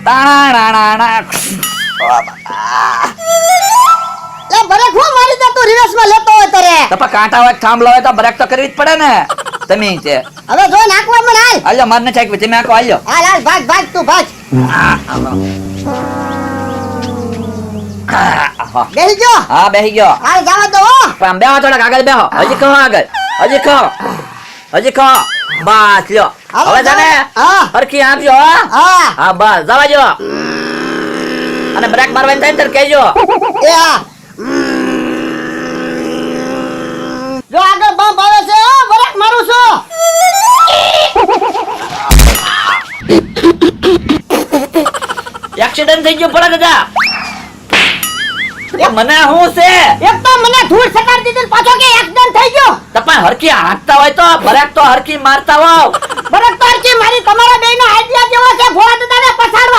તાણાણાણા એ break હું મારી દે તું રિવર્સ માં લેતો હોય તારે તપા કાંટા હોય થાંભલો હોય તો બ્રેક તો કરવી જ પડે ને તમે છે હવે જો નાખવા મને હાલ હાલ્યો માર ન ચાક તમે આકો હાલ્યો હાલ હાલ ભાગ ભાગ તું ભાગ બેહી ગયો હા બેહી ગયો હાલ જવા દો હો. પણ બેહો થોડાક આગળ બેહો હજી કહો આગળ હજી કહો બસ લ્યો હાલો, હવે જાને હા. હરખી આપજો હા હા હા બસ જવા જો અને બ્રેક મારવાની થાય ને ત્યારે કહેજો એ હા જો આગળ બમ્પ આવે છે હો બ્રેક મારું છું એક્સિડન્ટ થઈ ગયો પડે દાદા એ મને શું છે એક તો મને ધૂળ સટાડી દીધી ને પાછો કે એક્સિડન્ટ થઈ ગયો તમે હરખી હાંકતા હોય તો બ્રેક તો હરખી મારતા હોવ બ્રેક તો હરકી મારી તમારા બેયનો આઈડિયા જેવો છે ભોળા દાદાને પછાડવા